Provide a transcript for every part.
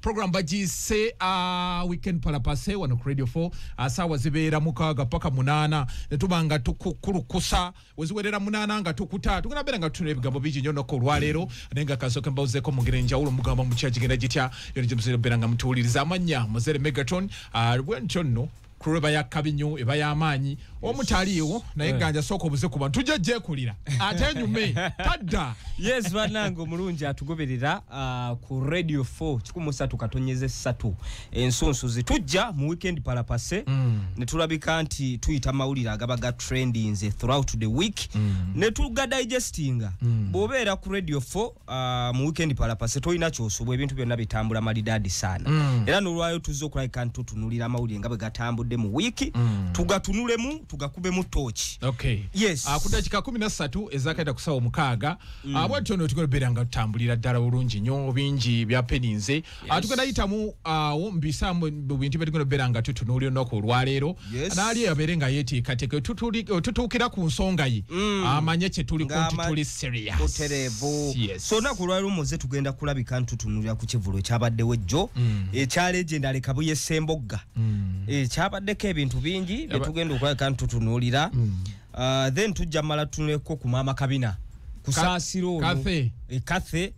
program bagise weekend palapase wano ku Radio 4 sawa zibeera mukaga paka 8 netubanga tukukulukusa weziwerera 8 nga tukuta tukunabera nga tune ebigambo biji nyo noko lwalero nenga kasoke mbawuzeko mugirenja ulo mugamba mu kyagigenda gitya yoni jimuzire beranga mutuliriza amanya muzere Megatron bwentonno kureba ya kabinyo eba ya amanyi omutaliwo naye ganja soko buze kuba tujje kulira atenyume tadda yes banango mulungi atugoberera ku Radio 4 103 katonyeze 3 ensonso zitujja mu weekend palapase ne tulabika nti tuyita mawulira agabaga trendings throughout the week ne tuga digestinga bobera ku Radio 4 mu weekend palapase toyina kyosobwa ebintu byonna bitambula malidadi sana era nolwayo tuzokulika ntutunulira mawulira ngabe gatambudde mu wiki tugatunulemu tugakubemu tochi. Okay. Yes. Kudakika 13 ezakaita kusawo mukaga. Abatono tukolberanga tutambulira ddala bulungi nnyo bingi bya peninze. Tukenda yitamu wombisa mu bintu byetukono beranga tutunulyo noko lwalero. Nali yaberenga yeti kateke tutukira ku nsonga yi. Amanye kye tuli konti tuli serious. Tuterevu. Yes. So na kulwalero moze tugenda kulabika ntutunulya ku kivulo kyabadde wejjo. Ekya legendary Kabuye Sembogga. Kyabadde ebintu bingi betugenda okwaka ntutunulira then tujja mala tuneko ku mama Kabina kusasiro kathe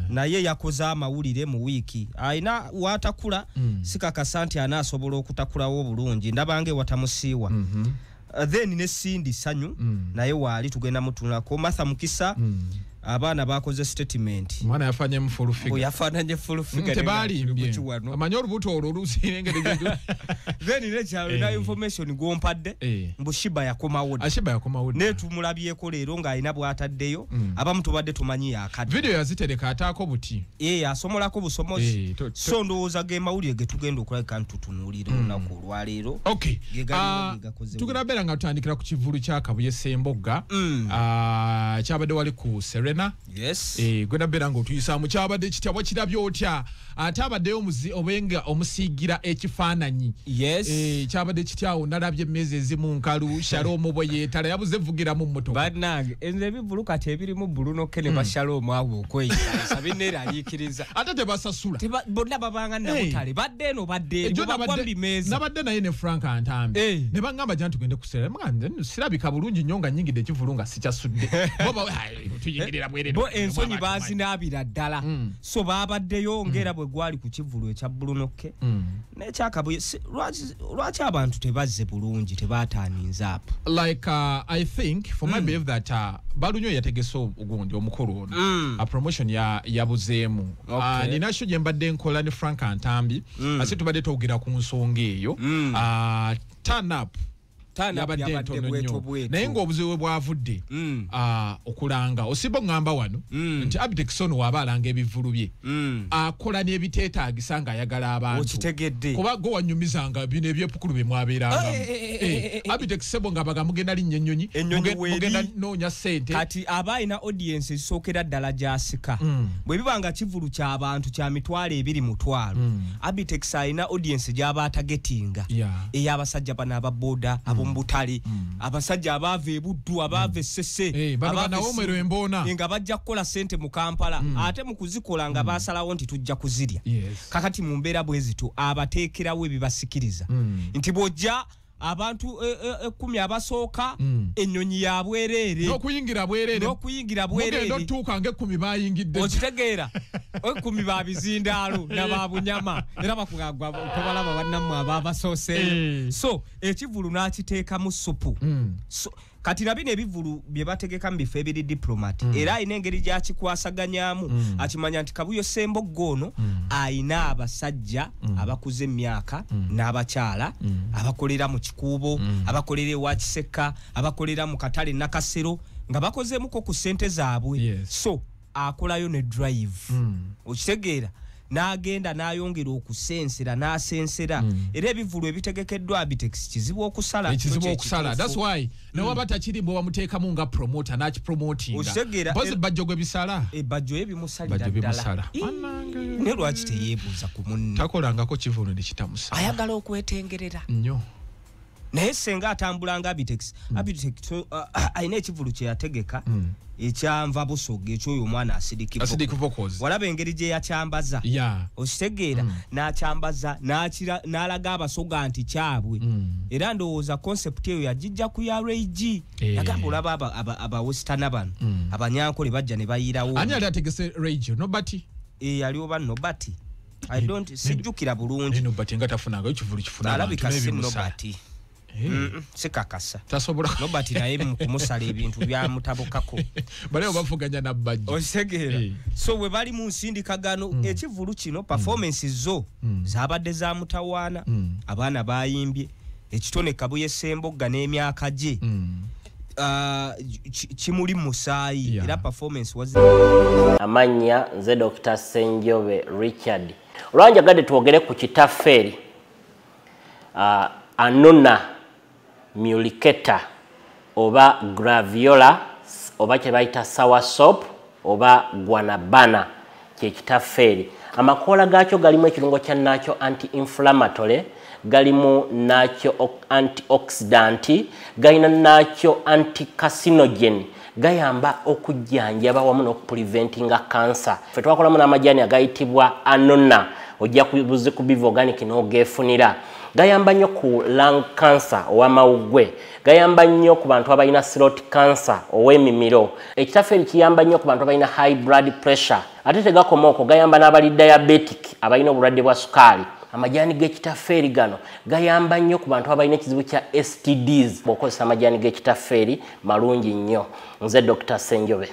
naye yakoza amawulire mu wiki aina watakula sika kasanti anasobola okutakulawo bulungi ndabange watamusiwa then ne Sindi Sanyu naye wali tugenda mutunako Martha Mukisa abana bakoze statement mwana yafanye mfulu figure yafanye full figure tebali amanyoru buto olulusirengereje then ne chawe na information gompadde mbushiba yakomawo ne tumulabyeko lero nga alina bwataddeyo abamu tubadde tumanyi yakadde video yazitereka atako buti asomolako busomozi so ndowooza ge mawulire ge tugenda okulabika ntutunulira olunaku olwaleero okay tukunabera nga tutandikira ku kivulu kya Kabuye Sembogga kyabadde wali ku yes gwenda beranga otuyisa mu kyabadde kitya kirabyo otya atabadde obenga omusigira ekifaananyi yes kyabadde kityawo nalabye emmezi ezimu nkalu Shalom boye tala yabuze vugira mu moto badnag enze bivuluka tebirimu Bruno Kene ba Shalom abo kweyisa sabinera yikiriza atate basasula bonna babanga namutale badde no badde babambi mezi nabadde naye ne Frank Antambi ne bangamba jantu gende kusera mwanze sirabika bulungi nyonga nyingi de kivulunga sikyasudde baba tuyingirira bwerere bo ensonyi bazinabira ddala so babaddeyo ngera bwe gwali ku kivulu ekya Brunoke nekyakabuye lwaki abantu tebazze bulungi tebataaninza apo like I think for my belief that balunyo yategeso ogundi omukolo ono a promotion ya buzeemu ninasho je mbadde nkola ne Frank Antambi ase tubadde togira ku nsonga eyo turn up naye ng'obuzibu bwavudde okulanga osibo ngamba wano nti Abdekson wabalanga ebivulu bye akola n'ebiteetaagisa nga ayagala abantu kuba go wanyumizanga bino ebyepukulu bye mwabeeranga Abdekson nga baga mugenda linnya ennyonyi mugenda noonya ssente kati aba alina audience ezisookera ddala gy'asika bwe bibanga kivulu ky'abantu kya mitwalo 20,000 Abdekson alina audience gy'aba atagetinga ey'abasajja bano ababooda mbutali abasajja abave ebuddu abave sese abana omero embona nga bajja kukola sente mu Kampala ate mu kuzikola nga basalawo nti tujja kuzirya kakati mu mbeera bwezitu abateekerawo ebibasikiriza nti bojja abantu 10 abasooka ennyonyi ya bwerere n'okuyingira bwerere mugenda otuuka nga 10 bayingidde okitegeera 10 babizindaalo n'ababunyama era bakugagwa tobalaba bannamu ababasoose so ekivulu n'akiteeka mu supu so kati nabine ebivulu bye bategeka mu bifo ebiri diplomat era ayina engeri gy'akikwasaganyamu akimanya nti Kabuye Sembogga ono ayina abasajja abakuze emyaka n'abakyala abakolera mu kikuubo abakolera ewa Kiseka abakolera mu katale Nakasero nga bakozeemuko ku ssente zaabwe so akolayo ne drive okitegeera n'agenda n'ayongera okusensera n'asensera era ebivulu ebitegekeddwa Abitex kizibu okusala that's why nawabata kiri bwo bamuteekamu nga promoter n'akipromotinga bozi bajjo gwe bisala bajjo ebimusalira ddala ne lwaki teyeebuuza ku munne takolangako kivulu ne kitamusa ayagala okwetengerera nnyo naye senga atambula nga Abitex ayina ekivulu kye yategeka ekyamva busoge ekyoyo omwana acidic vocals walaba engeri gye yakyambaza okitegeera n'akyambaza n'alaga abasoga nti kyabwe era ndowooza concept eyo yagijja ku ya Ray G yagamba olaba aba western bano abanyankole bajja ne bayirawo ani ali ategese Ray G nobody aliwo ba nobody I don't sijjukira bulungi nobody nga tafunanga ekivulu kifuna alabika si nobody sikakasa tasobola nobody naye mukumusala ebintu bya mutabokako bale obavuganya na budget osegeera so we bali mu nsindikagano ekivulu kino performances zo zabadde za mutawaana abaana bayimbye ekitone Kabuye Sembogga n'emyaka gye kimuli musaayi era performance was amanya nze Dr. Senjobe Richard olwanja gadde tuogere ku kitaferi Anona Muliketa oba graviola oba kye bayita sour soup oba guanabana kye kitaferi amakoola gaakyo galimu ekirungo kya nakyo anti-inflammatory galimu nakyo antioxidant galina nakyo anti-carcinogen gayamba okujjanjaba wamu n'okupreventinga cancer fe twakolamu n'amajani agayitibwa Anona ojja kubuze ku Biva Organic n'ogefunira gayamba nnyo ku lung cancer ow'amawuggwe gayamba nnyo ku bantu abalina throat cancer ow'emimiro ekitaferi kiyamba nnyo ku bantu abalina high blood pressure ate tegakoma okwo gayamba n'abali diabetic abalina obulwadde bwa sukaali amajani g'ekitaferi gano gayamba nnyo ku bantu abalina ekizibu kya STDs bw'okozesa amajani g'ekitaferi malungi nnyo nze Dr. Senjobe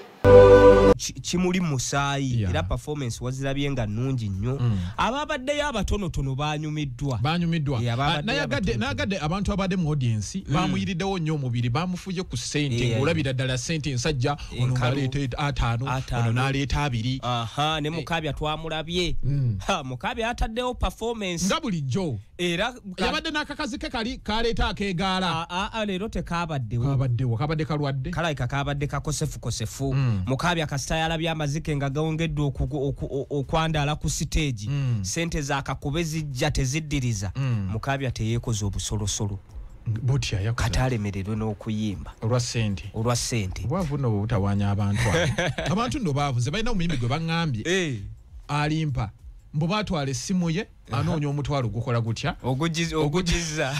kimuli musaayi era performance wazirabye nga nnungi nnyo ababaddeyo abatonotono banyumiddwa nayagadde abantu abadde mu audience bamuyiriddewo nnyo omubiri bamufuje ku sente ng'olabira ddala sente ensajja ono ng'aleeta 5 ono n'aleeta 2 ne Mukabya twamulabye Mukabya ataddewo performance nga bulijjo era yabadde n'akakazi ke kali kaleeta akeegaala leero tekabaddewo kabadde kalwadde kalayika kabadde kakosefu Mukabya kasita yalabye amazike nga gawongedde okwandaala ku stage sente za kakube zijja teziddiriza Mukabya teyeekoze obusolosolo butya yakoze katalemererwe n'okuyimba olwa sente bwavu no butawaanya abantu ndo baavuze balina omuyimbi gwe baŋŋambye alimpa mbo batwala essimu ye anoonya omutwalo gukola gutya ogujiza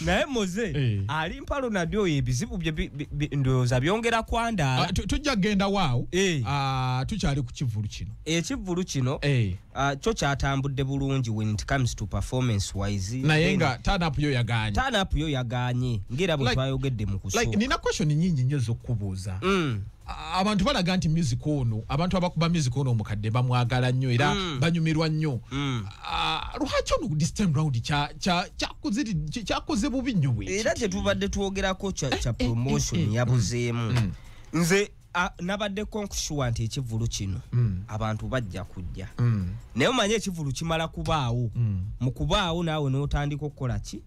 naye moze alimpa Ronaldo oyo ebizibu ndowooza byongera kwandaala tujja kgenda waawo tukyali ku kivulu kino ekivulu kino kyo kyatambudde bulungi when it comes to performance wise naye nga turn up yo yaganye ngera bwe twayogedde mu kusooka nina question nyingi nnyo z'okkubuuza abantu balaga nti music ono abantu abakuba music ono omukadde bamwagala nnyo era banyumirwa nnyo lwaki ono this time round kyakoze bubi nnyo bwe era tetubadde twogerako kya promotion yabuzeemu nze nabadde konkushuwa nti ekivulu kino abantu bajja kujja naye omanye ekivulu kimala kubaawo mu kubaawo naawe n'otandika okukola ki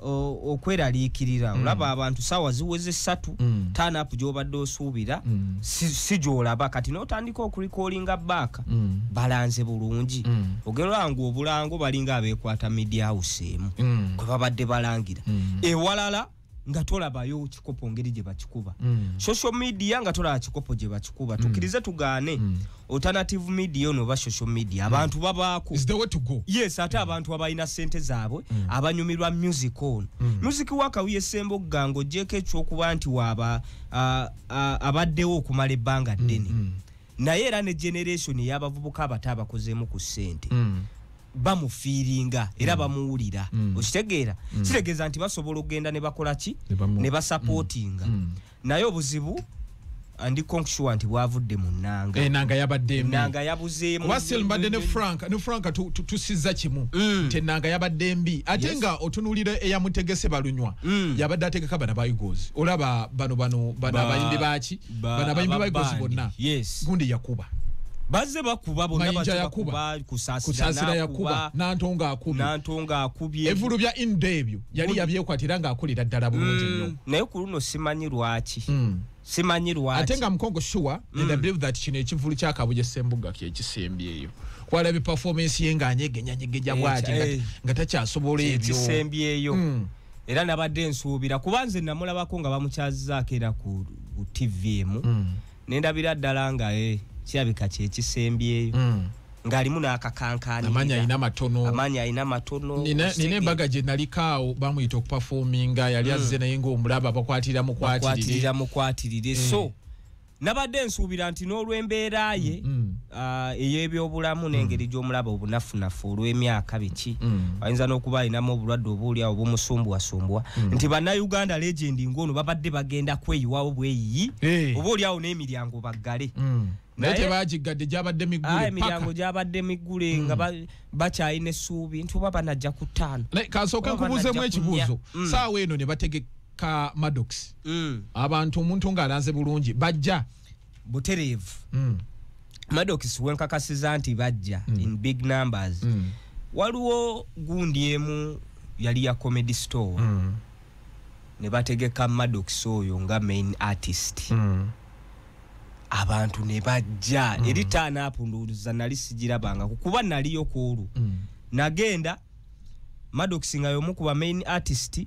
okweraliikirira olaba abantu sawa ziweze 3 turn up gy'obadde osuubira si gy'olaba kati n'otandika okurikolinga back balanze bulungi ogeranga obulango balinga abeekwata media house emu kwe babadde balangira ewalala nga tolabayo kikopo ngeri gye bakikuba social media nga tolaba kikopo gye bakikuba tukirize tugaane alternative media ono ba social media abantu babaako is the way to go yes ate abantu abalina sente zaabwe abanyumirwa music ono music wa Kabuye Sembogga ngo jeke ekyokuba nti waaba abaddewo okumala ebbanga ddene naye era ne generation y'abavubuka abato abakozeemu ku sente bamufiiringa era bamuwulira okitegeera kitegeeza nti basobola okgenda ne bakola ki ne basupportinga naye obuzibu andi konkushuwa nti bwavudde mu nnanga enanga yabadde ennanga yabuzeemu wasil mbadde ne Frank tusizza kimu nti ennanga yabadde mbi ate nga otunulira eyamutegese balunywa yabadde ategeka bana ba Eagles olaba bano abayimbi baaki bano abayimbi ba Eagles bonna gundi yakuba bazze bakuba bonna bakuba kusasira yakuba nantonga akubye evulu bya indebyo yali yabyekwatira nga akulira ddala bulungi nnyo naye ku luno simanyi lwaki ate nga mukongo sure and I believe that kino ekivulu kya Kabuye Sembogga kyekisembyeyo kwalabe performance yenga anyegenya bwati nga takyasobola ebyo kisembyeyo era nabadde nsuubira kubanze namulabako nga bamukyazizaako era ku TVM nendabira ddala nga kirabika kyekisembyeyo ng'alimu n'akakankaani amanya ayina matono nina embaga gye nalikaawo bamuyita okupafominga yali azze naye ng'omulaba bakwatirira mukwatirire so nabadde nsuubira nti n'olw'embeera ye ey'ebyobulamu n'engeri gy'omulaba obunafunafu olw'emyaka biki ayinza n'okuba alinamu obulwadde obuulyawo bumusumbuwasumbuwa nti bannayuganda legend ng'ono babadde bagenda kweyiwawo bweyiyi obuulyawo n'emiryango baggale naye tebagigadde gyabadde miggule emiryango gyabadde miggule nga bakyalina essuubi nti oba banajja ku 5 kasooka nkubuuzemu ekibuuzo saawa eno ne bategeka Maddox abantu omuntu ng'alanze bulungi bajja butereevu Maddox wenkakasiza nti bajja in big numbers waliwo gundi emu yali ya Comedy Store ne bategeka Maddox oyo nga main artist abantu ne bajja eri turn up nduuza nali sigirabanga kuba naliyo koolu nagenda Maddox nga yomu kuba main artist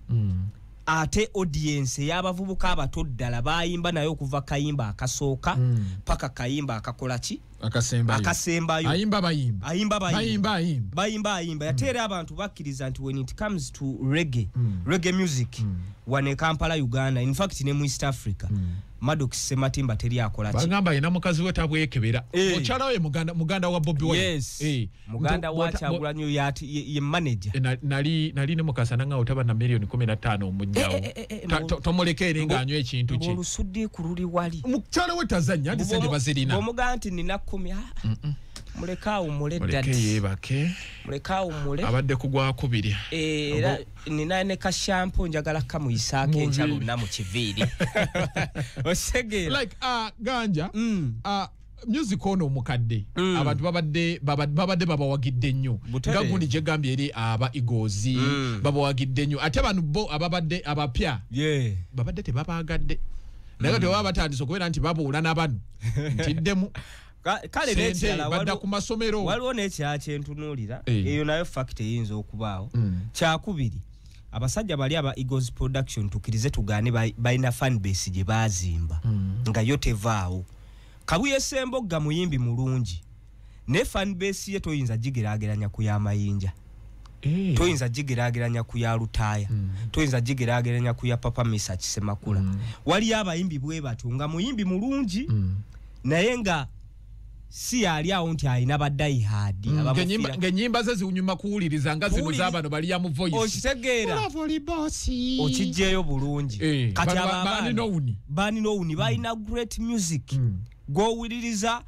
ate audience y'abavubuka abato ddala bayimba nayo okuva kayimba akasooka paka kayimba akakola ki akasembayo bayimba yateera abantu bakkiriza nti when it comes to reggae music wane Kampala Uganda in fact ne mu East Africa Maddox Sematimba teri akola ki bagamba ina mukazi we tabwekebera okyala we muganda wa Bobby Wine yes muganda wa Kyagulanyi ye manager nali ne mukasa nanga otaba na million 15 omujjawo tomulekere nga anywe ekintu kye olusudde ku luli wali mukyala we tazanya ndi sente bazirina omuganti nina 10 mulekaawo mule mulekaawo mule abadde kugwa kubiri era nina ne ka shampoo njagala kamuyisaako enjalo na mu kiviiri osegera like ganja music ono mukadde abantu babadde babawagidde nnyo nga gundi gye gambye eri aba Eagles babawagidde nnyo ate bano bo ababadde abapya babadde tebabagadde naye tebaba batandise okubeera nti babuula n'abano ntiddemu kale n'ekirala badda ku masomero waliwo n'ekirala kyentunuulira eyo nayo fact eyinza okubaawo kyakubiri abasajja bali aba Eagles Production tukirize tugaane balina fan base gye baazimba nga yo tevaawo Kabuye Sembogga muyimbi mulungi ne fan base ye toyinza gigeraageranya ku y'amayinja toyinza gigeraageranya ku ya Lutaaya toyinza gigeraageranya ku ya Papa Misa Kisemakula wali abayimbi bwe batunga muyimbi mulungi naye nga si ali awo nti alina baddaihadi ng'ennyimba ze zinyuma kuwuliriza nga zino z'abano bali ya mu voice okitegeera okijjeeyo bulungi kati Bani Nowuni balina great music gw'owuliriza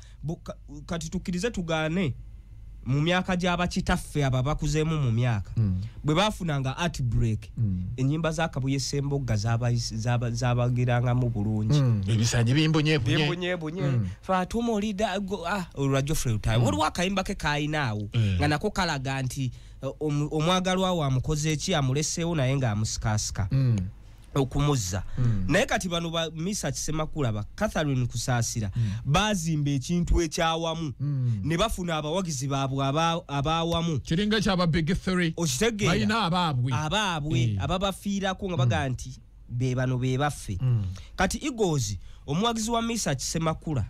kati tukirize tugaane mu myaka gy'abakitaffe aba bakuzeemu mu myaka bwe bafunanga art break ennyimba za Kabuye Sembogga zabagirangamu bulungi ebisanye bimbonyeebonye Fatuma olida olwa Geoffrey Lutaaya waliwo akayimba ke kaalina nga nako kalaga nti omwagalwa we amukoze eki amuleseewo naye ng'amusikaasika okumuzza naye kati bano ba Misa Kisemakula ba Catherine Kusaasira bazimba ekintu ekyawamu ne bafuna abawagizi baabwe abaawamu kiringa kyaba Big 3 okitegeera balina abaabwe ababafiirako nga baga nti be bano be baffe kati Eagles omuwagizi wa Misa Kisemakula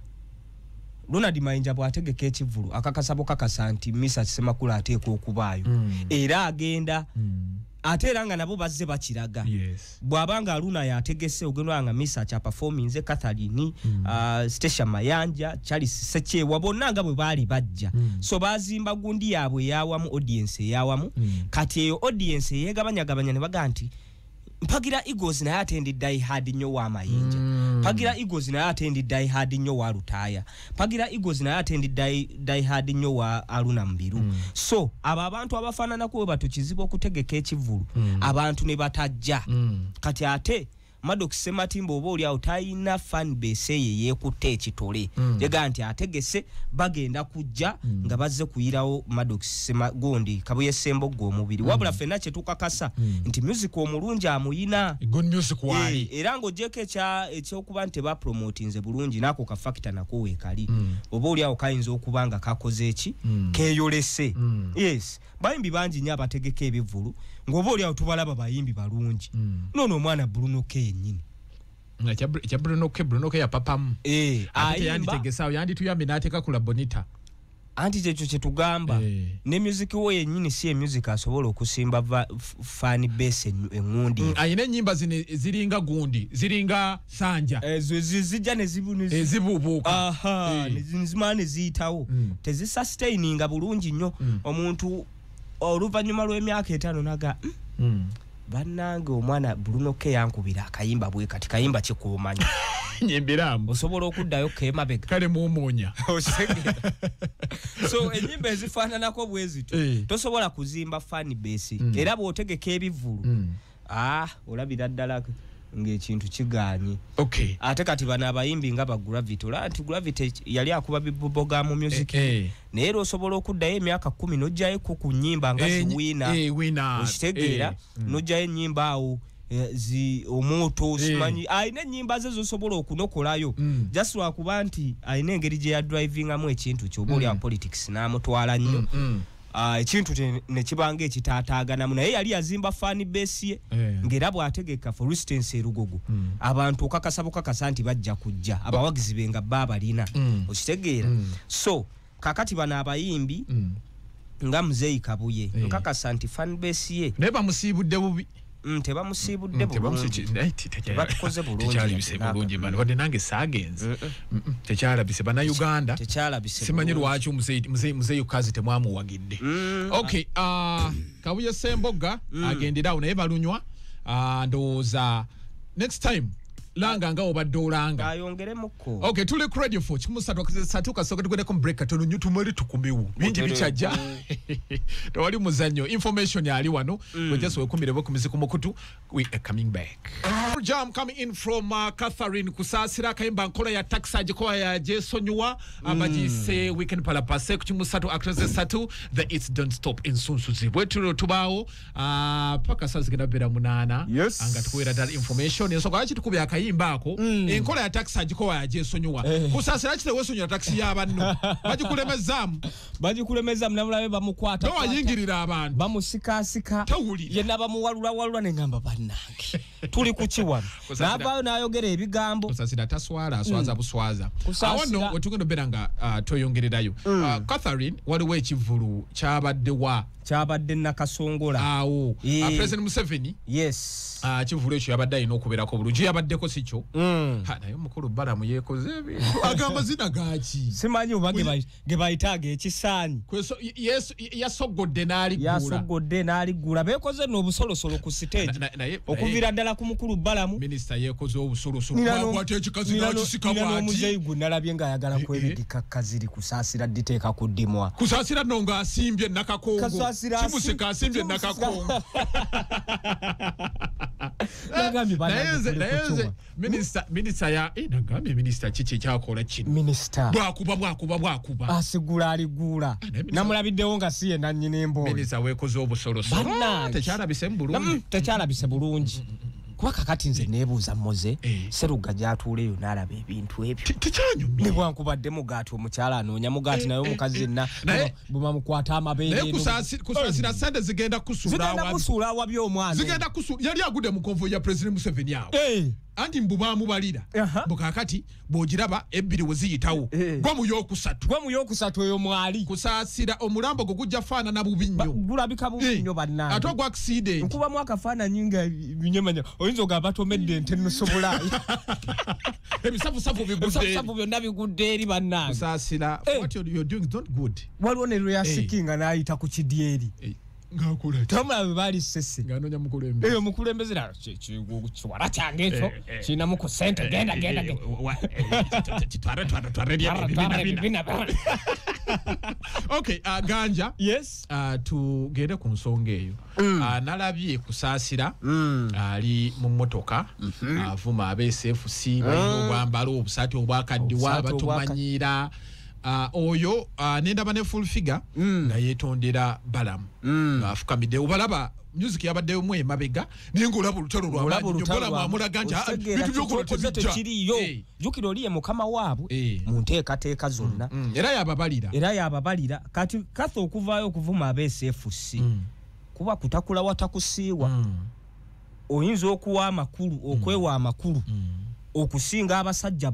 Ronald Mayinja bw'ategeka ekivulu akakasabo kakasa nti Misa Kisemakula ateekwa okubaayo era agenda ate era nga nabo bazze bakiraga bw'abanga Aruna yategese ogenda nga Misa kya performance Catherine Station Mayanja Charles Sekyewa bonna nga bwe baali bajja so bazimba gundi yaabwe yawamu audience yawamu kati eyo audience yegabanyagabanya ne baga nti mpagira Eagles naye attended die hard nnyo wa Mayinja mpagira Eagles naye attended die hard nnyo wa Lutaaya mpagira Eagles naye attended die hard nnyo wa Aruna Mbiru so abo abantu abafaananako bwe batukizibu okutegeka ekivulu abantu ne batajja kati ate Maddox Sematimba oba oli awo tayina fan base ye yekutte ekitole yega nti ategese bagenda kujja nga bazze kuyirawo Maddox Semagondi Kabuye Semboggo omubiri wabula fenna kye tukakasa nti music omulungi amuyina good music wali era ngo jeke ekyokuba nti ba promotinze bulungi nako ka factor nako wekali oba oli awo kayinza okubanga kakoze eki keyolese yes bayimbi bangi nnyo abategeka ebivulu ng'oba oli awo tubalaba bayimbi balungi nono omwana Bruno K yennyini kya Bruno K ya papamu yanditegesa yandi tuyambe n'ateeka kula bonita anti kyekyo kye tugamba ne music we yennyini si music asobola okusimba fan base engundi ayina ennyimba zino ziringa gundi ziringa sanja zijja ne zibubuuka nezimane ziyitawo tezisustaininga bulungi nnyo omuntu oluvannyuma lw'emyaka 5 naga bannange omwana Bruno K yankubira akayimba bwe kati kayimba kikuumanya nyimbiramu osobola okuddayo kemabega kale muumuunya so enyimba ezifaananako bwezito tosobola kuzimba fan base era bw'otegeka ebivulu olabira ddala ng'ekintu kiganye ate kati bano abayimbi nga ba Gravity olaba nti Gravity yali akuba biboga mu music naye era osobola okuddayo emyaka 10 n'ojjayo ku nnyimba nga ziwina okitegeera n'ojjayo ennyimba awo omoto simanyi ayina ennyimba ze zosobola okunokolayo just lwakuba nti ayina engeri gye ya drivingamu ekintu kyoba oli politics n'amutwala nnyo ekintu ne kibanga ekitaataaganamu naye yali yazimba fan base ye ng'era bw'ategeka for instance erugogo abantu okakasa nti bajja kujja abawagizi be nga baabalina okitegeera so kakati bano abayimbi nga Muzeeyi Kabuye nkakasa nti fan base ye naye bamusiibudde bubi tebamusiibudde bulungi tebatukoze bulungi wadde nange saagenze tekyalabise bannayuganda simanyi lwaki Muzeeyi Kazi temwamuwagidde Kabuye Sembogga agenderawo naye balunywa ndowooza next time langa nga obadde olanga ayongeremuko tuli ku Radio 4 kimusatu kasooka tugende ku break katono nyo tumali tukumewo bingi bikyajja tewali muzannyo information yali wano just wekumire ku muziki mukutu we are coming back jam coming in from Catherine kusasira kayimba nkola ya taxa gikoya ya Jesonyuwa abajise weekend pala passe ku kimusatu actress satu the it's don't stop in sunsuzi bwetulo tubawo paka sazigenda bera munana anga tukwera that information yeso kwa kitukubya akayimbako enkola ya taxa agikowa ya Jesonyuwa kusasira kite wesonyura taxi yabanno bagikulemezamu namulabe bamukwata no ayingirira abantu bamusikasika yenna bamuwalula nengamba bannange tuli kukiwano navayo nayogera ebigambo kusasira taswala aswaza buswaza awono wetugenda beranga toyongererayo Catherine waliwo ekivulu kyabadde nakasongola awo President Museveni kivulu ekyo yabadde alina okubeerako bulungi yabaddeko sikyo naye omukulu balamu yeekoze ebintu agamba zina gaki simanyi oba ge bayitaaga ekisaanyi yasogodde n'aligula beekoze n'obusolosolo ku stage okuviira ddala ku mukulu balamu minisita yeekoze obusolosolo bwate ekikazi n'akisika bwati n'omuzeeyi gwe nalabye ng'ayagala kwebidikakka ziri kusaasira diteeka ku ddimwa kusaasira nno ng'asimbye nakakongo kimusika asimbye nakakongo minisita ya nagambye minisita kiki kyakola kino minisita bwakuba asigula aligula namulabiddewo nga si ye nannyini embooyi minisita weekoze obusolosolo tekyalabise bulungi kuba kakati nze neebuuza moze Seruga gyatuuleyo n'alaba ebintu ebyo tekyanyumye ne bwankubadde mugaati omukyala anoonya mugaati naye omukazi yenna bwe bamukwata amabeere kusaasira sente zigenda kusuula awabi omwana yali agudde mu konvoyi ya President Museveni awo anti mbu baamubalira bukakati bw'ogiraba ebbiri we ziyitawo gwa mu yokusatu eyo mwali kusaasira omulambo gwe gujja faanana bubi nnyo gulabika bubi nnyo bannange ate ogwa accident nkubamu akafaananyi nga binyemanya oyinza ogamba tomedde ente nosobolayo ebisafusafu byonna bigudde eri bannange kusaasira what you're doing is not good waliwo ne lweyasikinga n'ayita ku kidyeri ngakula tamulabe bali sese nganonya mukulembeze mukulembeze na kiwala kyange ekyo kinamu ku sente genda Okay, ganja. Yes. Tugende ku nsonga eyo. Nalabye kusaasira ali mu mmotoka avuma abeSFC balina obwambalo obusaati obwakaddiwa batumanyira oyo nendaba ne full figure nga yeetondera balamu ng'afukamidde obalaba music yabaddeyo mwe mabega ningoolaba olutalo lw'amaanyi balamu amulaga nti bintu by'okola tekiriyo jjukira oliye mukama waabwe mu nteekateeka zonna era yababalira kati katha okuvaayo okuvuma abeSFC kuba kutakula watakusiiwa oyinza okuwa amakulu okwewa amakulu okusinga abasajja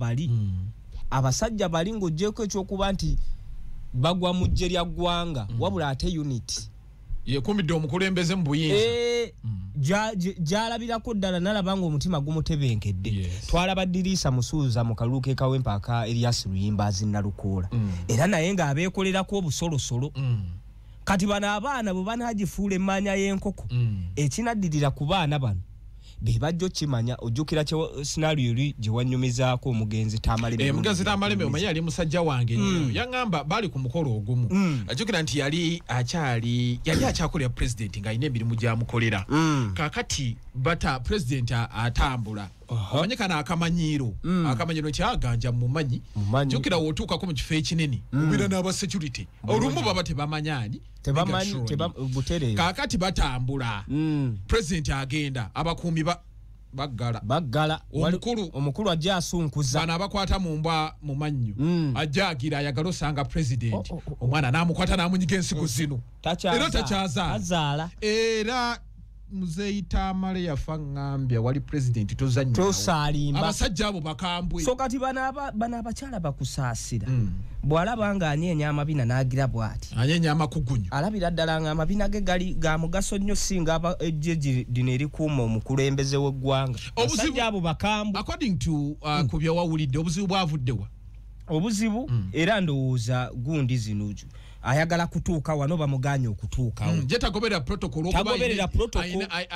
bali ng'oggyeko ekyokuba nti bagwa mu ggye lya ggwanga wabula ate unity yekumidde omukulembeze mu buyinza gyalabirako ddala nalaba ng'omutima gumutebenkedde twalaba Diriisa Musuuza mu kalulu ke Kawempe aka Elias Luyimba azinnalukoola era naye ng'abeekolerako obusolosolo kati bano abaana bwe banaagifuula emmanya y'enkoko ekinaddirira ku baana bano be bajjo kimanya ojjukira scenario eri gye wanyumizaako omugenzi Tamaleme mugenzi Tamaleme omanyi yali musajja wange yaŋŋamba bali ku mukolo ogumu ajjukira nti yali akyakolera president ng'alina emirimu gy'amukolera kaakati bata president atambula omanye kana akamanyiro kyaganja mumanyi jjukira wootuukako mu kifo ekinene obeera n'aba security olumu baba tebamanyaani kaakati batambula president agenda abakuumi baggala omukulu ajja asunkuza bano abakwata mu mbwa mu mannyo ajja agira ayagala osanga president omwana n'amukwata n'amunyiga ensigo zino era takyazaala era Muzeyi Tamale yafa ngambya wali president tosalimba abasajja abo bakambwe so kati bana abakyala bakusaasira bwalaba nga anyeenya amabina n'agira bw'ati anyeenya amakugunyu alabira ddala nga amabina ge gali ga mugaso nnyo singa ejje dino erikuuma omukulembeze w'eggwanga abasajja abo bakambwe according to ku bye wawulidde obuzibu bwavuddewa obuzibu era ndowooza gundi zinuju ayagala kutuuka wano bamuganye okutuukawo tagoberera protocol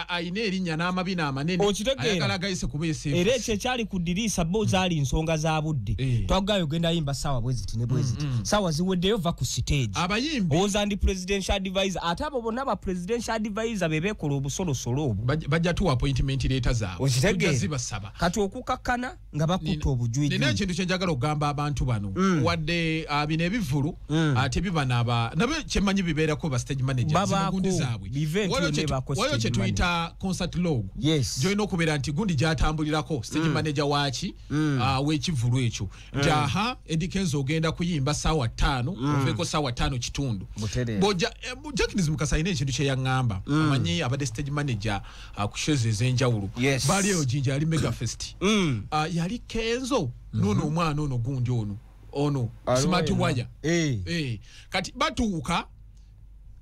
ayina erinnya n'amabina amanene ayagala gayise kubeesa era ekyo ekyali ku Diriisa bo zaali nsonga za budde twagayo genda yimba sawa bweziti ne bweziti sawa ziweddeyo va ku stage abayimbi oza ndi presidential advisor ate abo bonna ba presidential advisor bebeekola obusolosolo obwo bajja tuwa appointment leeta zaabwe tujazibasaba kati okukakkana nga bakutta obujwiji nina ekintu kyenjagala okugamba abantu bano wadde bino ebivulu ate bibana nabe kyemanyi bibeerako ba stage managers mu gundi zaabwe waliyo kye tuyita concert log gyolina okubeera nti gundi gyatambulirako stage manager waaki w'ekivulu ekyo nti Eddie Kenzo ogenda kuyimba ssaawa 5 oveeko ssaawa 5 kitundu Jackins Mukasa alina ekintu kye yaŋŋamba amanyi abadde stage manager ku shows ez'enjawulo baali eyo Jinja yali Megafest yali Kenzo nono omwana ono gundi ono smart wire kati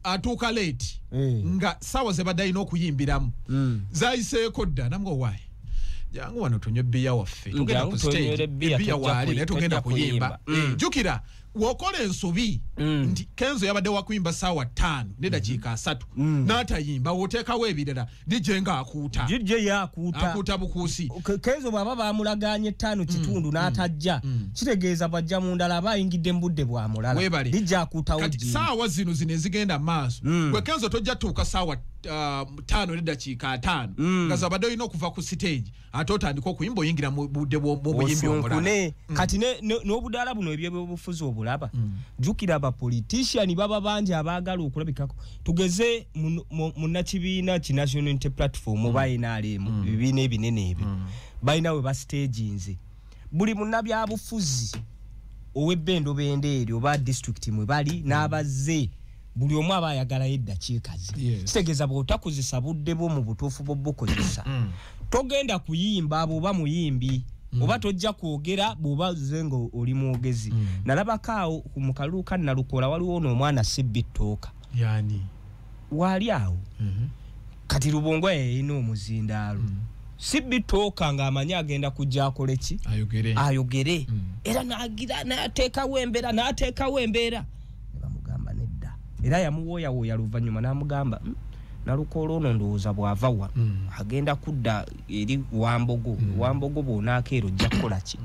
atuuka late nga sawa ze badde alina okuyimbiramu zayiseeko dda namugwa waaye jangu wano tunywe bbiya waffe tugenda ku stage bbiya waali naye tugenda kuyimba jjukira wokola ensobi nti Kenzo yabadde wakuyimba ssaawa 5 n'eddakiika 3 n'atayimba wooteekawo ebirala dijje ng'akuuta akuuta bukuusi Kenzo bw'aba baamulaganye 5 kitundu n'atajja kitegeeza bw'ajja mu ndala aba ayingidde mu budde bw'amulala dijje akuutawo kati ssaawa zino ezigenda maaso gwe Kenzo tojja tuuka ssaawa 5 n'eddakiika 5 nga zabadde olina okuva ku stage ate otandika okuyimba oyingira mu budde bw'obuyimbi omulala kati n'obudaala buno eby'obufuzi obulaba jjukira abapolitician baba bangi abaagala okulabikako tugeze munnakibiina ki National Unity Platform oba NRM ebibiina ebinene ebyo balina we bastaginze buli munnabyabufuzi ow'ebbendobende eryo oba district mwe bali n'abazze buli omu aba ayagalayo eddakiika ze kitegeeza bw'otakozesa budde bwo mu butuufu bw'obukozesa togenda kuyimba abo oba muyimbi oba tojja kwogera bw'oba ze nga oli mwogezi nalabako awo mu kalulu ka Nalukoola waliwo n'omwana Sibbitooka waali awo kati Lubongo yayina omuzindaalo Sibbitooka ng'amanyi agenda kujja akole ki ayogere era n'ateekawo embeera ne bamugamba nedda era yamuwooyawooya luvannyuma n'amugamba Nalukolo ono ndowooza bw'ava wa agenda kudda eri Wambogo Wambogo bonakeero jja kukola ki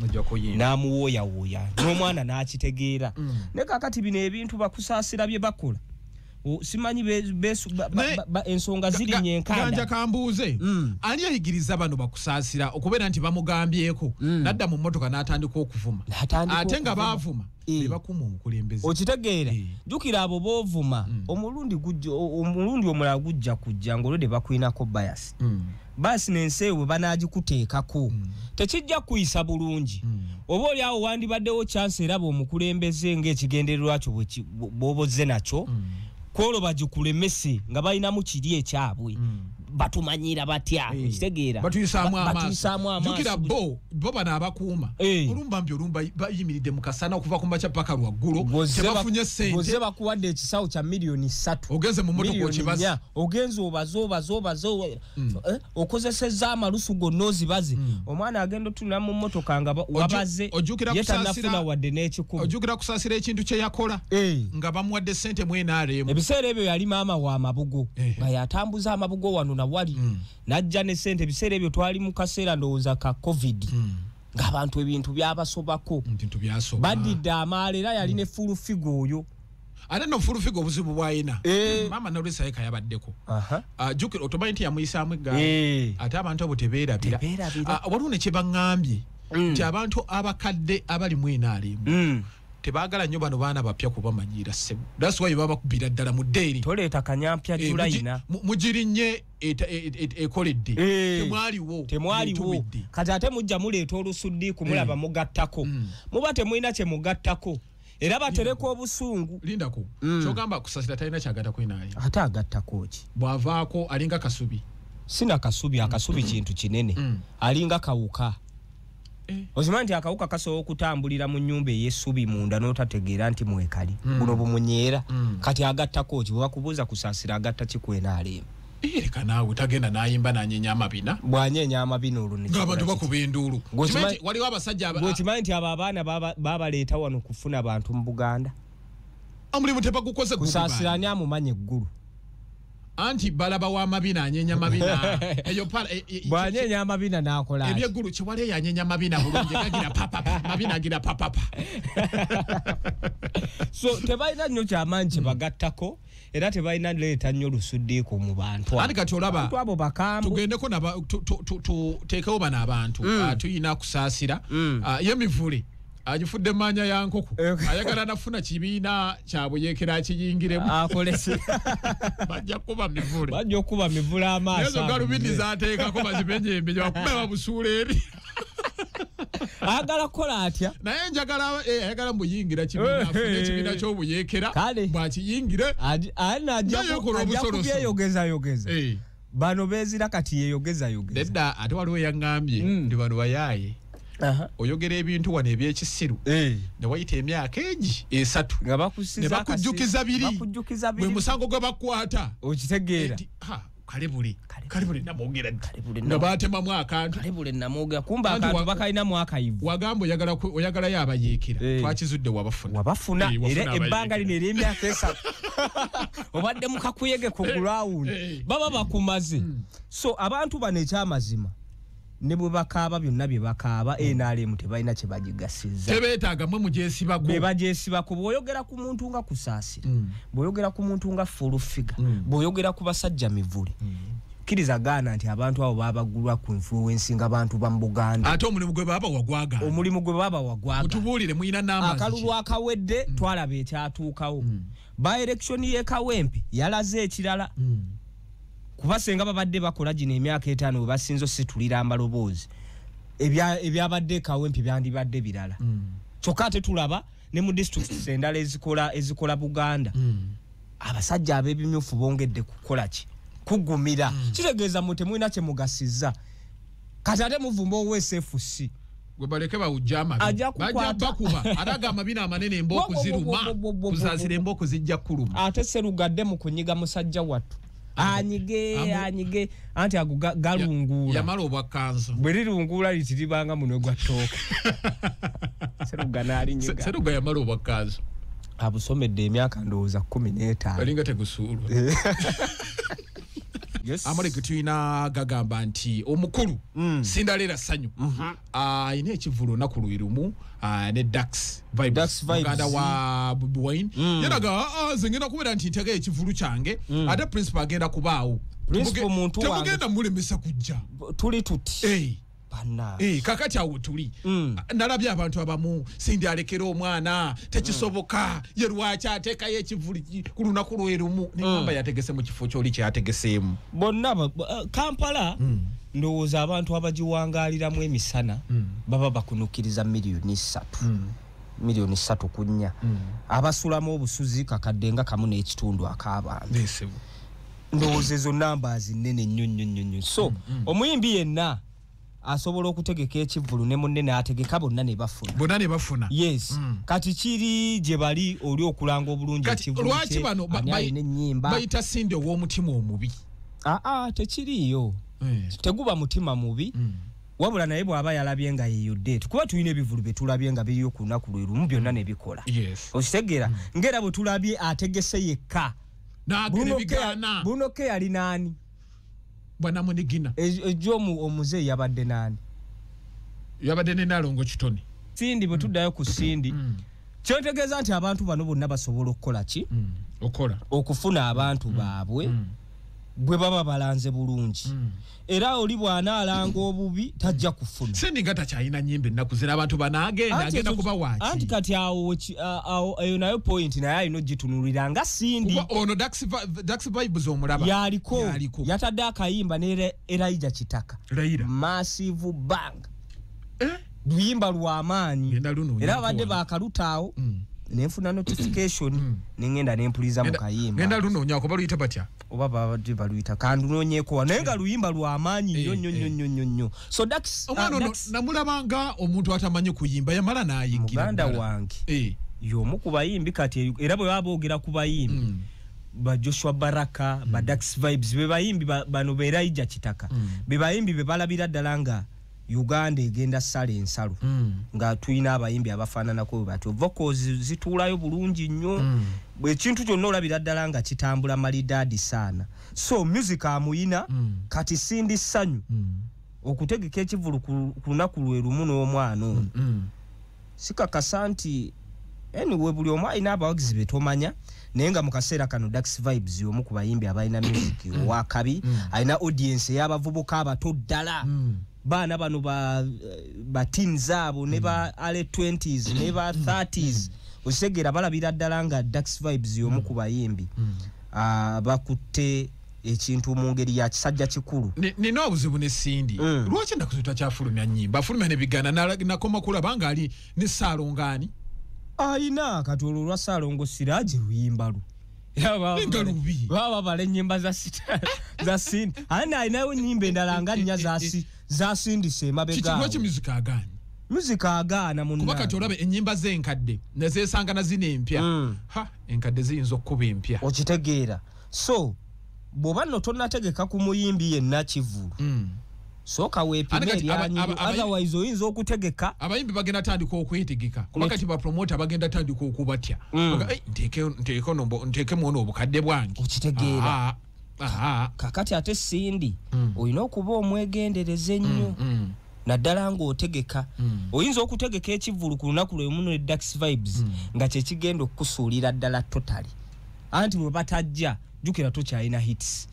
n'amuwooyawooya n'omwana n'akitegeera ne kakati bino ebintu bakusaasira bye bakola simanyi ensonga ziri nyenkanda ganja kambuuze ani yayigiriza bano bakusaasira okubeera nti bamugambyeko nadda mu mmotoka n'atandika okuvuma ate nga baavuma ne bakuma omukulembeze okitegeera jjukira abo boovuma omulundi omulala gujja kujja ng'olwedde bakwinako bias basi n'enseewe banaagikuteekako tekijja kuyisa bulungi oba oli awo wandibaddewo chance eraba omukulembeze ng'ekigendererwa kyo bw'obozze nakyo kwolo bagikulemese nga balinamu kiri ekyabwe batumanyira batya kitegeera batuyisaamu amaaso jukira bo bana abakuuma olumba bayimiridde mu kasana okuva ku makya paka lwaggulu tebafunye ssente boze bakuwadde ekisawo kya miliyoni 3 ogenze mu mmotoka okibaza ogenze obaza okozesezza amalusu gonna ozibaze omwana agenda otunula mu mmotoka nga wabaze yetanafuna wadde n'ekikumi ojjukira kusaasira ekintu kye yakola nga bamuwadde ssente mu NRM ebiseera ebyo yali maama wa amabugo nga yatambuza amabugo wano na wali najja ne ssente ebiseera ebyo twali mu kaseera ndowooza ka covid ng'abantu ebintu byabasobako badidde amaala era yali ne fulu figo oyo ate no fulu figo obuzibu bwayina maama Norisa yeka yabaddeko jukira otomanyi nti yamuyisaamu eggaali ate abantu abo tebeerabira waliwo ne kye baŋŋambye nti abantu abakadde abali mu NRM tebaagala nnyo bano baana bapya kubamanyira ssebo that's why babakubira ddala mu ddeeri toleeta kanyampya julayina mugirinnye ekoledde temwaliwo kati ate mujja muleeta olusuddi kumulaba mugattako muba temulina kye mugattako era batereka obusungu lindako kyogamba kusasira talina kyagattako inaali ate agattako ki bw'avaako alinga kasubi sina kasubi akasubi kintu kinene alinga kawuka ozimanyi nti akawuka kasobola okutambulira mu nnyumba ey'essubi munda n'otategeera nti mwekali buno bumunyeera kati agattako ki bwe bakubuuza kusaasira agatta kikwenaaleemu leka naawe tagenda n'ayimba n'anyeenya amabina bw'anyeenya amabina olwo ng'abantu bakuba enduulu waliwo abasajja bw'okimanyi nti abo abaana babaleeta wano kufuna bantu mu Buganda omulimu tebagukoze kusaasira ani amumanya eggulu anti balaba wa mabina anyenya mabina eyo pala bwanyenya mabina nakola ebyegulu kiwale yanyenya mabina bulungi kagira papa mabina agira papa so tebayina nnyo kyamanyi bagattako era tebayina leeta nnyo lusuddiiko mu bantu ani kati olaba abo bakamu tugendeko naba tuteekawo bano abantu tuyina kusaasira yemivule ajifudde manya ya nkoko ayagala nafuna kibiina kyabuyeekera akiyingiremu akolesi bajja kuba mivule amaaso ezo galubindi zaateekako bazibenjembe bakuba busuula eri agala kola atya naye njagala ayagala mbuyingira kibiina ky'obuyeekera bwakiyingire ajja kubyeyogeza bano beezira kati yeyogeza nedda ate waliwo yaŋŋambye ndi bano bayaaye oyogera ebintu wano ebyekisiru ne wayita emyaka egi 3 ne bakujjukiza biri bwe musango gwe bakwata okitegeera kale buli namwogera nga baatemamu akantu kumba akantu bakalinamu akayivu wagamba oyagalayo abayeekera twakizudde wabafuna era ebbanga lino ery'emyaka 3 obadde mukakuyege ku gulawundi baba bakumaze so abantu bano ekyamazima ne bwe bakaaba byonna bye bakaaba NRM tebalina kye bagigasiza tebeetaaga mwe mugyesibako be bagyesibako bw'oyogera ku muntu nga kusaasira bw'oyogera ku muntu nga fulufiga bw'oyogera ku basajja mivule kkiriza gaana nti abantu abo babagulwa ku influence nga bantu ba mu Buganda ate omulimu gwe baba wagwaga mutubuulire muyina namba akalulu akawedde twalaba ekyatuukawo ba election y'e Kawempe yalaze ekirala kuba senga babadde bakola gino emyaka 5 bwe basinzo situlira amaloboozi ebyabadde Kawempe byandibadde birala kyokka ate tulaba ne mu districts endala ezikola Buganda abasajja ab'ebimyufu bongedde kukola ki kugumira kitegeeza mu temulina kye mugasiza kati ate muvumba ow'SFC gwe baleke bawujjama bajja bakuba araga amabina amanene embooko ziruma kusaasira embooko zijja kuluma ate serugadde mu kunyiga musajja wattu anyige anti galungula yamala obwakanzo bwe lirungula litiribanga muno gwa ttooke seruga yamala obwakanzo abusomedde emyaka ndowooza 15 balinga tegusuulwa Yes. Amaleke tuyina gagamba nti omukulu Sindalera Sanyu ine ekivulu nakulwirumu ne Dax Vibes muganda wa Bobi Wine yaraga zengena kubera nti ntege ekivulu kyange ate principal agenda kubaawo principal muntu wange tugenda mulemesa kujja tuli tuti bana kakati awo tuli nalabye abantu abamu Sindi alekera omwana tekisoboka yerwacha ateka yekivulu kuluna kulwerumu ningamba yategese mu kifo kyoli kyategeseemu bonna Kampala ndowooza abantu abajiwangaliramu emisana baba bakunukiriza miliyoni 3 miliyoni 3 kunya abasulamu obusuzi kakaddenga kamu n'ekitundu ak'abantu ndowooza ezo numbers nnene nnyo so omuyimbi yenna asobola okutegeka ekivulu ne munene ategeka bonna ne bafuna yes kati kiri gye bali oli okulanga obulungi ekivulu lwaki bano bayita Sindi ow'omutima omubi tekiriyo teguba mutima mubi wabula naye bw'aba yalabye nga yeyudde kuba tulina ebivulu bye tulabye nga biriyo ku lunaku lwe lumu byonna ne bikola okitegeera ng'era bwe tulabye ategese yekka Bruno K ali nani bwana munigina ejomu omuze yabadde nani yabadde ne Nalongo Kitone Sindi bwe tuddayo ku Sindi kyotegeeza nti abantu bano bonna basobola okukola ki okufuna abantu baabwe bwe baba balanze bulungi era oli bw'anaalanga obubi tajja kufuna Sindi nga takyalina nnyimba ennaku zino abantu banaagenda agenda kuba waaki anti kati awo eyo nayo point naye alina ogitunulira nga Sindi kuba ono Dax Vibes omulaba yaliko yatadde akayimba ne Elijah Kitaka Massive Bang luyimba lw'amaanyi era abadde bakalutaawo nenfuna notification nengenda nempuliza mu kayimba ngenda lunoonya ko baluyita batya oba babadde baluyita kandunoonyeko naye nga luyimba lw'amaanyi nnyo so Dax namulabanga omuntu atamanyi kuyimba yamala n'ayingira muganda wange y'omu ku bayimbi kati era bwe baba boogera ku bayimbi ba Joshua Baraka ba Dax Vibes be bayimbi bano be Elijah Kitaka be bayimbi be balabira ddala nga Uganda egenda sala ensalo nga tuyina abayimbi abafaananako batyo vocals zituulayo bulungi nnyo bwe kintu kyonna olabira ddala nga kitambula malidadi sana so music amuyina kati Sindi Sanyu okutegeka ekivulu ku lunaku lwe lumu n'omwana ono sikakasa nti anyway buli omu alina abawagizi be tomanya naye nga mu kaseera kano Dax Vibes y'omu ku bayimbi abalina music owakabi alina audience y'abavubuka abato ddala baana bano ba teens abo ne ba early 20s ne ba 30s osegera balabira ddala nga Dax Vibes y'omu ku bayimbi bakutte ekintu mu ngeri ya kisajja kikulu nina obuzibu ne Sindi lwaki ndakuzuta kyafulumya nnyimba afulumya ne bigana nakoma kulaba nga ali ne Saalongaani ayina kati olwo lwa Saalongo Siraaje luyimba lu baba bale nyimba za Sindi ayinayo nyimba endala nga nnya za Sindi semabega kikiwa music agani music agana munna kuba kati olabe ennyimba z'enkadde nezesanga na zino empya enkadde ziyinza okuba empya okitegeera so bw'oba nno tonnategeka ku muyimbi yenna kivulu soka weepime eryanyi otherwise oyinza okutegeka abayimbi bagenda tandika okwetegeka kuba kati bapromota bagenda tandika okubatya nteeke muono obukadde bwange okitegeera kakati ate Sindi olina okuba omwegendereza ennyo naddala ng'otegeka oyinza okutegeka ekivulu ku lunaku lwe muno ne Dax Vibes nga kyekigenda okukusuulira ddala totally anti bwe batajja jukira tokyalina hits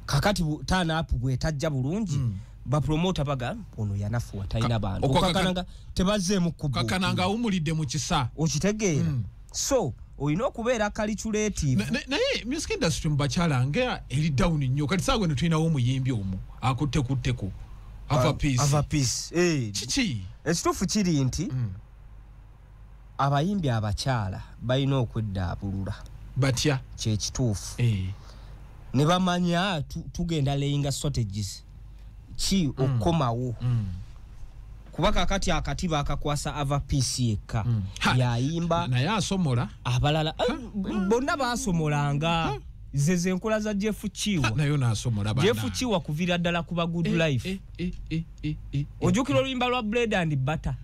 kakati turn up bwetajja bulungi bapromota baga ono yanafuwa talina bantu okakananga tebazzeemu kakananga awumulidde mu kisa okitegeera so oyina okubeera calculative naye music industry mu bakyala nga eri down nnyo kati saawe ne tulinawo omuyimbi omu akuttekutteko ava peace kiki ekituufu kiri nti abayimbi abakyala balina okweddaabulula batya kyekituufu ne bamanya tugenda laying strategies ki okukomawo kuba kakati akatiba akakwasa ava PC yekka yayimba naye asomola abalala bonna basomolanga zeze enkola za Jeff Chiwa nayo nasomola bana Jeff Chiwa kuvira ddala kuba good life ojukira oluyimba lwa bread and butter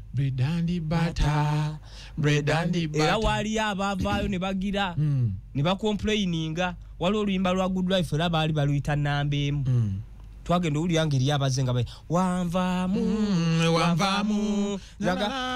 era wali abavaayo ne bagira ne bacomplaininga waliwo oluyimba lwa Good Life era baali baluyita namba emu twagenda uli yange eri abazenga bayi wanvaamu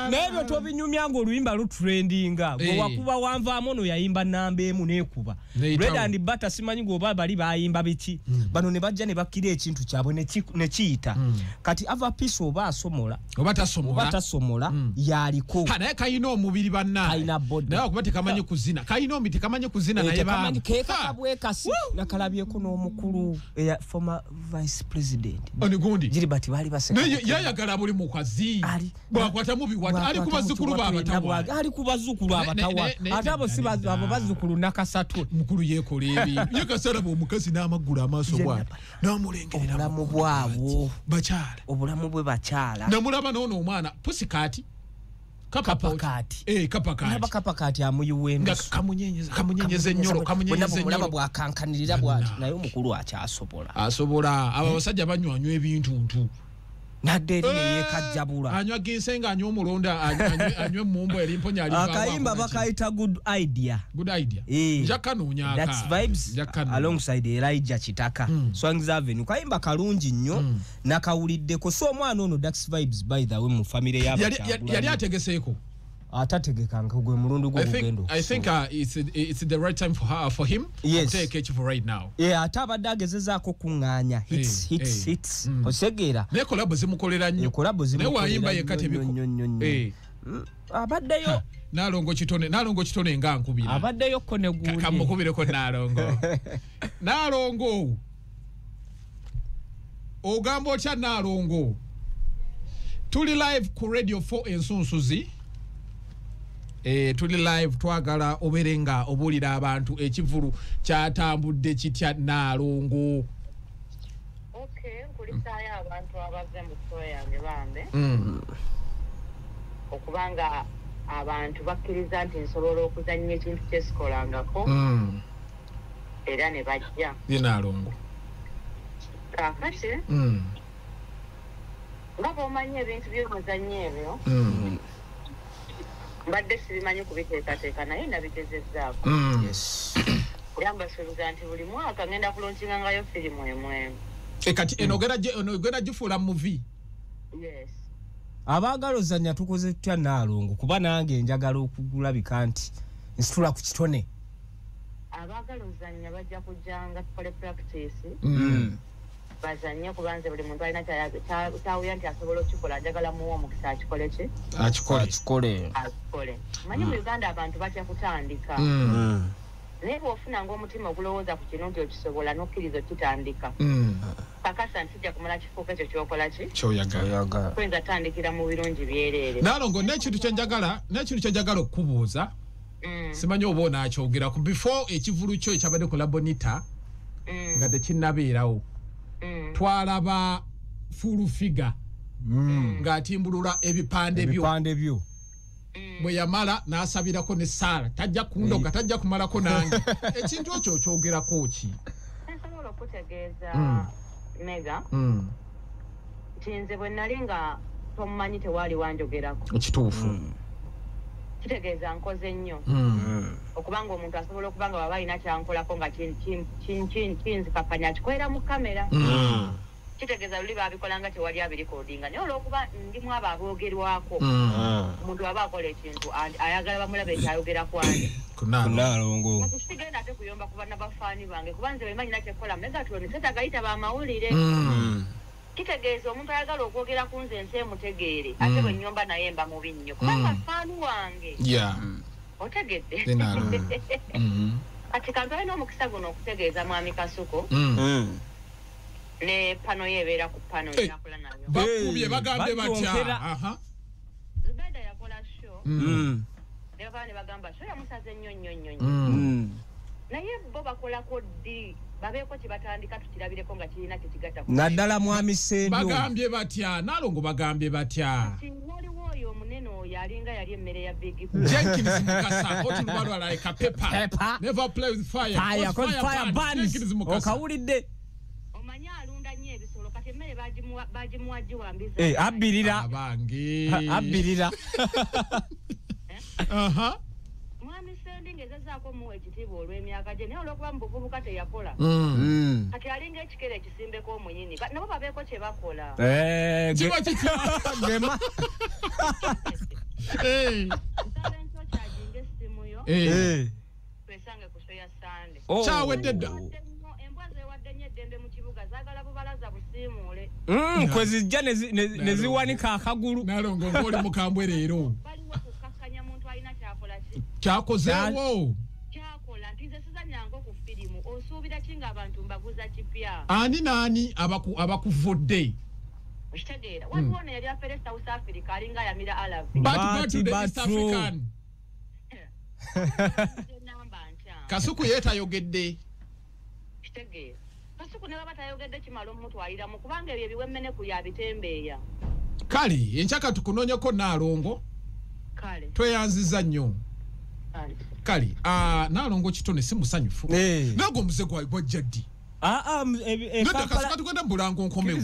n'ebyo tobinyumya ng'oluyimba lutrendinga gwe wakuba wanvaamu ono yayimba namba emu n'ekuba Bread and Butter simanyi ng'oba bali bayimba biki bano ne bajja ne bakkira ekintu kyabwe ne kiyita kati Ava Peace oba asomola oba tasomola yaliko naye kayina omubiri bannaye naye okuba tekamanyi kuzina kayina omubiri tekamanyi kuzina naye tekamanyi kekakabwekasi nakalabyeko n'omukulu former vice president Onigundi Gilbert bali baseka yayagala buli mukazi bwakwata mubi wata ali kubazukulu babatawa ali kubazukulu abatawa atabo sibazo abo bazukulu nakasatu mukulu yekola ebi yakasala bo mukazi n'amagulu amaaso bwa namulengerera obulamu bwabo bakyala obulamu bwe bakyala namulaba n'ono omwana Pussycat kapakati amuyuwendo kamunyenyeze nnyolo mulaba bwakankanirira bwati naye omukulu asobola abo abasajja banywanywa ebintuntu nadde eri neyekajjabula anywa ginsenga anywa omulonda anywe mumbo eri mponya ali akayimba bakayita good idea njakanoonya that's vibes alongside Elijah Kitaka Swangz Avenue kayimba kalungi nnyo nakawuliddeko so omwana ono Dax Vibes by the way mu family y'abakyabula yali ategeseeko atategekanga gwe mulundu gw'ogugendo I think it's the right time for him to take it for right now ate abadde agezezaako kuŋŋaanya hits osegeera naye kolabo zimukolera nnyo naye wayimba yekka tebiko abaddeyo nalongo kitone nga nkubira abaddeyo ko ne gundi kamukubireko nalongo ogamba otya nalongo tuli live ku Radio 4 ensunsuzi tuli live twagala oberenga obulira abantu ekivulu kyatambudde kitya nalongo nkulisaayo abantu abazze mu ssoya yange bambe okubanga abantu bakkiriza nti nsobola okuzannya ekintu kyesikolangako era ne bajja nalongo kakati nga bw'omanyi ebintu by'omuzannyo ebyo mbadde sibimanyi kubiteekateeka naye nabigezezzaako era mbasuubiza nti buli mwaka ngenda kulonkingangayo firimu emu kati enogera gifuula muvi abaagala ozannya tukoze tutya nalongo kuba nange njagala okugulabika nti nsitula ku kitone abaagala ozannya bajja kujjanga tukole practice bazanye kubanze buli muntu alina kyawuya nti asobola okikola njagala muwa omukisa akikole manyi mu Uganda abantu batya kutandika naye bw'ofuna ng'omutima ogulowooza ku kino nti okisobola n'okkiriza okitandika kakasa nsijja kumala kifuuka ekyo kyokola ki kyoyagala kwenza tandikira mu birungi byereere nalongo n'ekintu kyenjagala okukubuuza simanyi oba onaakyogerako before ekivulu kyo ekyabadde ku Labonita nga tekinnabeerawo twalaba full figure ng'atimbulula ebipande byo bwe yamala n'asabirako ne Sara tajja kundoga tajja kumalako nange ekintu ekyo kyogerako ki nsobola okutegeeza Mega nti nze bwe nali nga tomumanyi tewaali wanjogerako ekituufu kitegeeza nkoze nnyo okubanga omuntu asobola okubanga baba alina kyankolako nga kinzikakanya akikolera mu kamera kitegeeza luli babikolanga tewali abirikodinga naye olwokuba ndimu abo aboogerwako omuntu aba akola ekintu ayagala bamulaba ekyayogera kwani kunalongo sigenda ate kuyomba ku bana bafaani bange kuba nze bwe manyina kyekola Megatron setagayita bamawulire kitegeeza omuntu ayagala okwogera ku nze nsi emutegeere ate bwe nnyomba naye mba mubi nnyo kubanga faani wange otegedde kati kantu alina omukisa guno okutegeeza mwami Kasuko ne pano yebeera ku pano yakola nayo bakubye bagambye batya Zubeda yakola show ne bagamba show yamusaze nnyo naye bo bakolako ddi babeeko kibatandika tukirabireko nga kirina kyekigatta naddala mwami Sendo bagambye batya nalongo bagambye batya waliwo oyo omunene oyo alinga yali emmere ya Big Jenkins Mukasa otubalwa like a pepper never play with fire burns okawulidde omanya alunda nnyo ebisolo kati emmere bagimuwa giwambiza abbirira mwami Sendo ngezezaako muwa ekitiibwa olw'emyaka gye naye olw'okuba mu buvubuka teyakola kati alinga ekikere ekisimbeko omunyini nabo babeeko kye bakola kiba gema nsaba ento kyajinga essimu yo twesange ku soya sande kyawedde dda embwa zeewadde nnyo eddembe mu kibuga zaagala bubalaza busiimuule kwe zijja ne ziwanika akagulu Nalongo ng'oli mukambwe leero baliwo kukakkanya muntu alina kyakola ki kyakozeewo kyakola nti nze sizanyanga ku firimu osuubira ki ng'abantu mbaguza kipya ani naani abakuvudde okitegeera waliwo ono yali afere South Africa alinga ayamira alavi namba nkya Kasuku yeetayogedde kitegeera Kasuku ne baba tayogedde kimala omutwaliramu kubanga ebyo ebiwemmene ku yabitembeeya kale enkyaka tukunoonyeko Naalongo kale tweyanziza nnyo kale Naalongo kitone si musanyufu naago omuze gwajja ddi Kampala tugenda mubulango nkomewo